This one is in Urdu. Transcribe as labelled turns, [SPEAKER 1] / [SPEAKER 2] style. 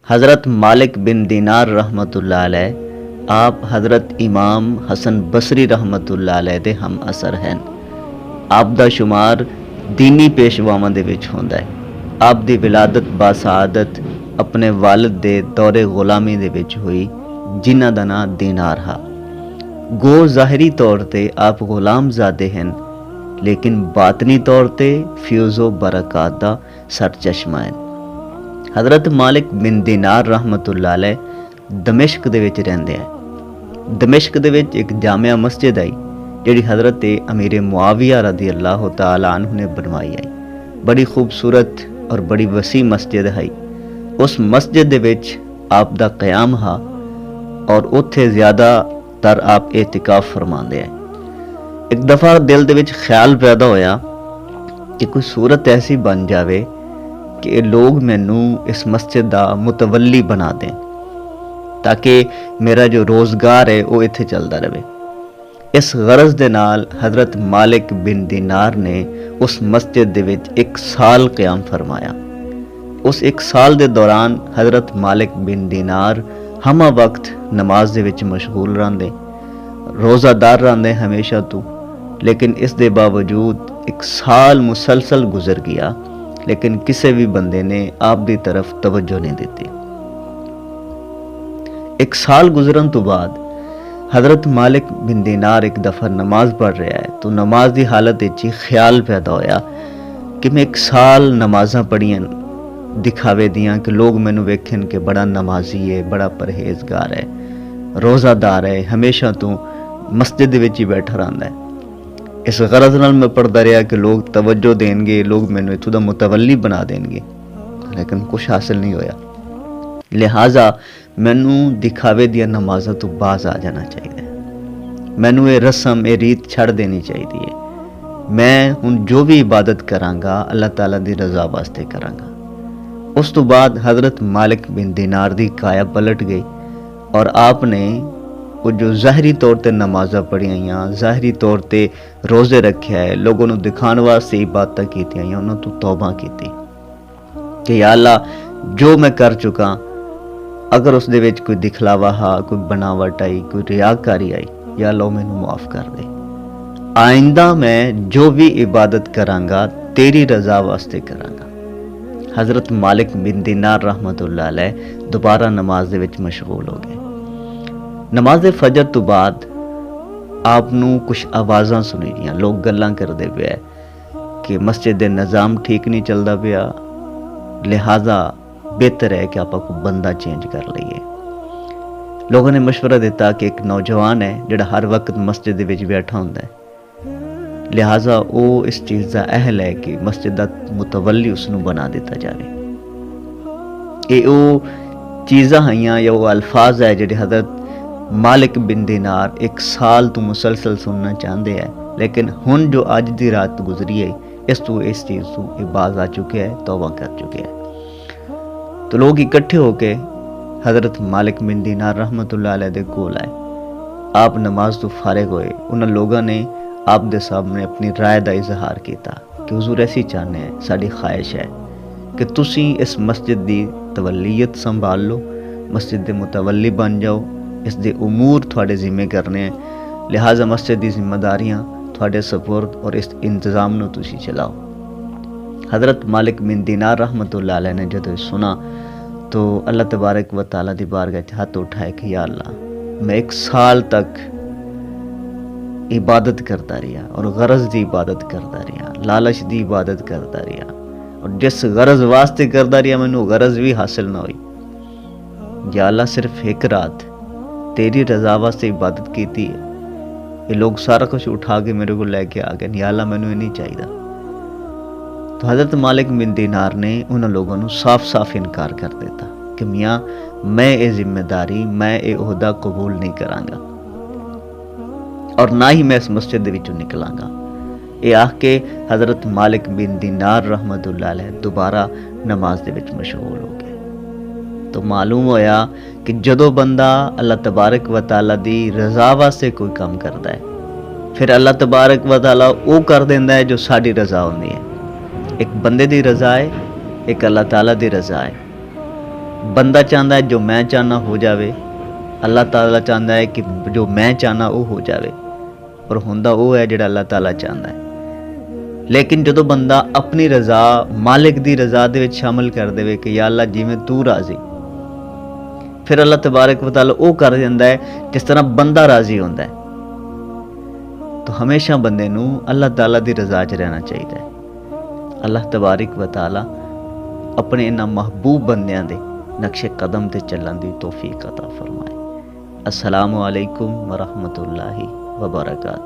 [SPEAKER 1] حضرت مالک بن دینار رحمت اللہ علیہ آپ حضرت امام حسن بصری رحمت اللہ علیہ دے ہم اثر ہیں۔ آپ دا شمار دینی پیشواواں دے وچ ہوندا ہے۔ آپ دی ولادت باسعادت اپنے والد دے دور غلامی دے وچ ہوئی جنہ دا نام دینار ہا۔ گو ظاہری طور تے آپ غلام زادے ہیں لیکن باطنی طور تے فیوز و برکات دا سرچشمہ ہیں۔ حضرت مالک بن دینار رحمت اللہ علیہ دمشق دے وچ رہندے ہیں۔ دمشق دے وچ ایک جامعہ مسجد آئی جڑی حضرت امیر معاویہ رضی اللہ تعالی عنہ نے بنوائی آئی۔ بڑی خوبصورت اور بڑی وسیع مسجد ہے۔ اس مسجد دے وچ آپ دا قیام ہا اور اتھے زیادہ تر آپ اعتکاف فرماندے ہیں۔ ایک دفعہ دل دے وچ خیال پیدا ہویا کہ کوئی صورت ایسی بن جاوے کہ لوگ مینوں اس مسجد دا متولی بنا دیں تاکہ میرا جو روزگار ہے وہ اتھے چلدا رہے۔ اس غرض دے نال حضرت مالک بن دینار نے اس مسجد دے وچ 1 سال قیام فرمایا۔ اس 1 سال دے دوران حضرت مالک بن دینار ہمہ وقت نماز دے وچ مشغول رہندے، روزہ دار رہندے ہمیشہ تو، لیکن اس دے باوجود 1 سال مسلسل گزر گیا لیکن کسی بھی بندے نے آپ دی طرف توجہ نہیں دیتی۔ 1 سال گزرن تو بعد حضرت مالک بن دینار ایک دفعہ نماز پڑھ رہا ہے تو نماز دی حالت وچ خیال پیدا ہویا کہ میں 1 سال نمازاں پڑھیاں دکھاوے دیاں کہ لوگ مینوں ویکھن کہ بڑا نمازی ہے، بڑا پرہیزگار ہے، روزہ دار ہے، ہمیشہ تو مسجد دے وچ ہی بیٹھا رہندا ہے۔ اس غرض نال میں پڑھدا رہا کہ لوگ توجہ دین گے، لوگ مینوں اتھوں دا متولی بنا دین گے، لیکن کچھ حاصل نہیں ہویا۔ لہٰذا مینوں دکھاوے دیا نمازاں تو باز آ جانا چاہیے، مینوں یہ رسم یہ ریت چھڑ دینی چاہیے۔ میں ہن جو بھی عبادت کراں گا اللہ تعالیٰ دی رضا واسطے کراں گا۔ اس تو بعد حضرت مالک بن دینار دی کایا پلٹ گئی اور آپ نے وہ جو ظاہری طور تے نمازاں پڑھیاں ہیں، ظاہری طور تے روزے رکھے ہے، لوگوں نوں دکھان واسطے عبادتاں کیتیاں ہیں، انہاں تو توبہ کیتی کہ یا اللہ جو میں کر چکا اگر اس دے وچ کوئی دکھلاوا ہا، کوئی بناوٹ آئی، کوئی ریاکاری آئی، یا اللہ مینوں معاف کر دے۔ آئندہ میں جو بھی عبادت کراں گا تیری رضا واسطے کراں گا۔ حضرت مالک بن دینار رحمت اللہ علیہ دوبارہ نماز دے وچ مشغول ہو گئے۔ نماز فجر تو بعد آپ نوں کچھ آوازاں سنی دیاں، لوگ گلاں کردے پئے کہ مسجد دے نظام ٹھیک نہیں چلدا پیا، لہٰذا بہتر ہے کہ آپ کو بندہ چینج کر لئیے۔ لوگوں نے مشورہ دیتا کہ ایک نوجوان ہے جڑا ہر وقت مسجد دے وچ بیٹھا ہوندا ہے، لہٰذا وہ اس چیز دا اہل ہے کہ مسجد دا متولی اس نوں بنا دیتا جاوے۔ یہ وہ چیزاں ہائیاں یا وہ الفاظ ہے جڑے حضرت مالک بن دینار 1 سال تو مسلسل سننا چاہندے ہیں، لیکن ہن جو اج دی رات گزری ہے اس چیز تو یہ باز آ چکے ہیں، توبہ کر چکے ہیں۔ تو لوگ اکٹھے ہو کے حضرت مالک بن دینار رحمت اللہ علیہ دے کول آئے۔ آپ نماز تو فارغ ہوئے، انہاں لوگاں نے آپ دے سامنے اپنی رائے دا اظہار کیتا کہ حضور ایسی چاہنے ہیں، ساری خواہش ہے کہ تسی اس مسجد دی تولیت سنبھال لو، مسجد دے متولی بن جاؤ، اس دے امور تھوڑے ذمہ کرنے ہیں، لہٰذا مسجد دی ذمہ داریاں تھوڑے سپرد اور اس انتظام نو تسی چلاؤ۔ حضرت مالک بن دینار رحمت اللہ علیہ نے جب سنا تو اللہ تبارک و تعالیٰ دی بارگاہ ہاتھ اٹھائے کہ یا اللہ میں 1 سال تک عبادت کرتا رہا اور غرض دی عبادت کرتا رہا، لالچ دی عبادت کرتا رہا، اور جس غرض واسطے کرتا رہا میں نو غرض بھی حاصل نہ ہوئی۔ یا اللہ صرف 1 رات تیری رضا واسطے عبادت کیتی ہے، یہ لوگ سارا کچھ اٹھا کے میرے کو لے کے آ گئے، یا اللہ مینوں یہ نہیں چاہیے۔ تو حضرت مالک بن دینار نے انہاں لوگوں نو صاف صاف انکار کر دیتا کہ میاں میں یہ ذمہ داری، میں یہ عہدہ قبول نہیں کراں گا اور نہ ہی میں اس مسجد دے وچوں نکلاں گا۔ یہ آکھ کے حضرت مالک بن دینار رحمت اللہ علیہ دوبارہ نماز دے وچ مشغول ہو گئے۔ تو معلوم ہویا کہ جدو بندہ اللہ تبارک و تعالیٰ دی رضا واسطے کوئی کام کرتا ہے پھر اللہ تبارک و تعالیٰ وہ کر دینا ہے جو ساری رضا ہوندی ہے۔ ایک بندے دی رضا ہے، ایک اللہ تعالیٰ دی رضا ہے۔ بندہ چاہتا ہے جو میں چاہنا ہو جاوے، اللہ تعالیٰ چاہتا ہے کہ جو میں چاہنا وہ ہو جاوے، اور ہوندا وہ ہے جڑا اللہ تعالیٰ چاہتا ہے۔ لیکن جدو بندہ اپنی رضا مالک دی رضا دے وچ شامل کر دے کہ یا اللہ جی میں تو راضی، پھر اللہ تبارک و تعالیٰ وہ کر دیتا ہے جس طرح بندہ راضی ہوتا ہے۔ تو ہمیشہ بندے نو اللہ تعالیٰ دی رضا چ رہنا چاہیے۔ اللہ تبارک و تعالیٰ اپنے انہاں محبوب بندیاں دے نقش قدم تے چلن دی توفیق عطا فرمائے۔ السلام علیکم ورحمۃ اللہ وبرکاتہ۔